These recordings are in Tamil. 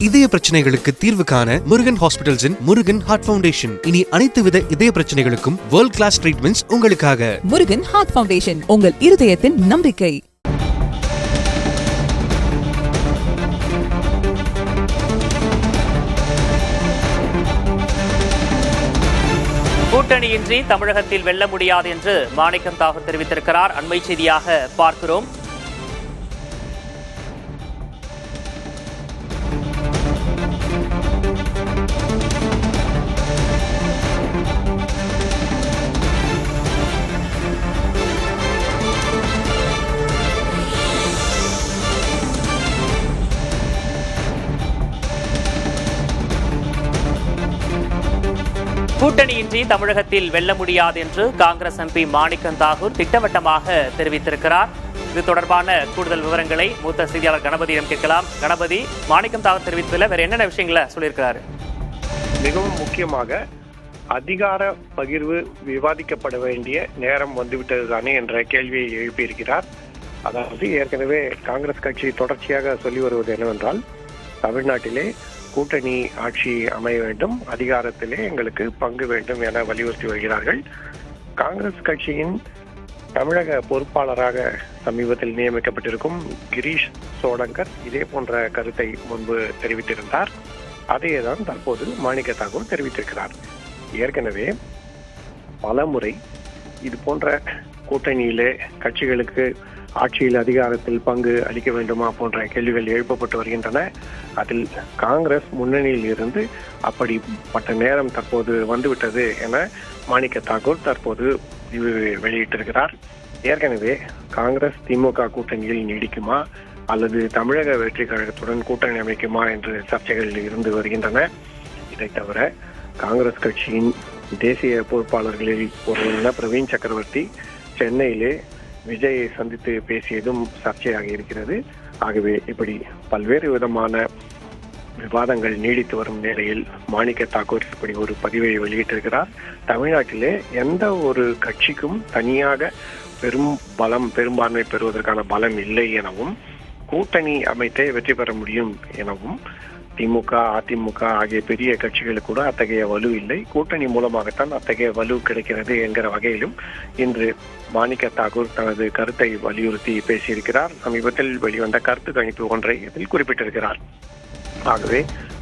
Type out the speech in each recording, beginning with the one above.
இதய பிரச்சனைகளுக்கு தீர்வு காண முருகன் ஹாஸ்பிடல்ஸின் முருகன் ஹார்ட் ஃபவுண்டேஷன். இனி அனைத்து வித இதய பிரச்சனைகளுக்கும் வேர்ல்ட் கிளாஸ் ட்ரீட்மெண்ட்ஸ் உங்களுக்காக. முருகன் ஹார்ட் ஃபவுண்டேஷன், உங்கள் இருதயத்தின் நம்பிக்கை. கூட்டணியின்றி தமிழகத்தில் வெல்ல முடியாது என்று மாணிக்கம் தாகூர் தெரிவித்திருக்கிறார். அண்மை செய்தியாக பார்க்கிறோம். கூட்டணியின்றி தமிழகத்தில் வெல்ல முடியாது என்று காங்கிரஸ் எம்பி மாணிக்கம் தாகூர் திட்டவட்டமாக தெரிவித்திருக்கிறார். இது தொடர்பான கூடுதல் விவரங்களை மூத்த செய்தியாளர் கணபதியிடம் கேட்கலாம். கணபதி, மாணிக்கம் தாகூர் தெரிவித்ததில் வேற என்னென்ன விஷயங்களை சொல்லியிருக்கிறாரு? மிகவும் முக்கியமாக அதிகார பகிர்வு விவாதிக்கப்பட வேண்டிய நேரம் வந்துவிட்டதுதானே என்ற கேள்வியை எழுப்பியிருக்கிறார். அதாவது ஏற்கனவே காங்கிரஸ் கட்சி தொடர்ச்சியாக சொல்லி வருவது என்னவென்றால், தமிழ்நாட்டிலே கூட்டணி ஆட்சி அமைய வேண்டும், அதிகாரத்திலே எங்களுக்கு பங்கு வேண்டும் என வலியுறுத்தி வருகிறார்கள். காங்கிரஸ் கட்சியின் தமிழக பொறுப்பாளராக சமீபத்தில் நியமிக்கப்பட்டிருக்கும் கிரீஷ் சோடங்கர் இதே போன்ற கருத்தை முன்பு தெரிவித்திருந்தார். அதையேதான் தற்போது மாணிக்க தாகூர் தெரிவித்திருக்கிறார். ஏற்கனவே பல முறை இது போன்ற கூட்டணியிலே கட்சிகளுக்கு ஆட்சியில் அதிகாரத்தில் பங்கு அளிக்க வேண்டுமா போன்ற கேள்விகள் எழுப்பப்பட்டு வருகின்றன. அதில் காங்கிரஸ் முன்னணியில் இருந்து அப்படிப்பட்ட நேரம் தற்போது வந்துவிட்டது என மாணிக்க தாகூர் தற்போது வெளியிட்டிருக்கிறார். ஏற்கனவே காங்கிரஸ் திமுக கூட்டணியில் நீடிக்குமா அல்லது தமிழக வெற்றி கழகத்துடன் கூட்டணி அமைக்குமா என்று சர்ச்சைகள் இருந்து வருகின்றன. இதை தவிர காங்கிரஸ் கட்சியின் தேசிய பொறுப்பாளர்களில் ஒருவரான பிரவீன் சக்கரவர்த்தி சென்னையிலே விஜயை சந்தித்து பேசியதும் சர்ச்சையாக இருக்கிறது. ஆகவே இப்படி பல்வேறு விதமான விவாதங்கள் நீடித்து வரும் நிலையில் மாணிக்க தாகூர் இப்படி ஒரு பதிவை வெளியிட்டிருக்கிறார். தமிழ்நாட்டிலே எந்த ஒரு கட்சிக்கும் தனியாக பெரும்பான்மை பெறுவதற்கான பலம் இல்லை எனவும், கூட்டணி அமைத்தே வெற்றி பெற முடியும் எனவும், திமுக அதிமுக ஆகிய பெரிய கட்சிகளுக்கு கூட அத்தகைய வலு இல்லை, கூட்டணி மூலமாகத்தான் அத்தகைய வலு கிடைக்கிறது என்கிற வகையிலும் இன்று மாணிக்க தாகூர் தனது கருத்தை வலியுறுத்தி பேசியிருக்கிறார். சமீபத்தில் வெளிவந்த கருத்து கணிப்பு ஒன்றை இதில் குறிப்பிட்டிருக்கிறார். ஆகவே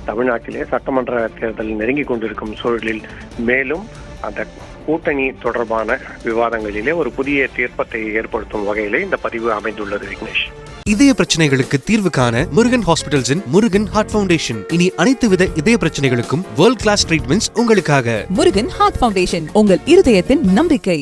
தமிழ்நாட்டிலே சட்டமன்ற தேர்தல் நெருங்கிக் கொண்டிருக்கும் சூழலில் மேலும் அந்த கூட்டணி தொடர்பான விவாதங்களிலே ஒரு புதிய தீர்ப்பத்தை ஏற்படுத்தும் வகையிலே இந்த பதிவு அமைந்துள்ளது. விக்னேஷ், இதய பிரச்சனைகளுக்கு தீர்வு காண முருகன் ஹாஸ்பிடல்ஸின் முருகன் ஹார்ட் ஃபவுண்டேஷன். இனி அனைத்து வித இதய பிரச்சனைகளுக்கும் வேர்ல்ட் கிளாஸ் ட்ரீட்மெண்ட்ஸ் உங்களுக்காக. முருகன் ஹார்ட் ஃபவுண்டேஷன், உங்கள் இருதயத்தின் நம்பிக்கை.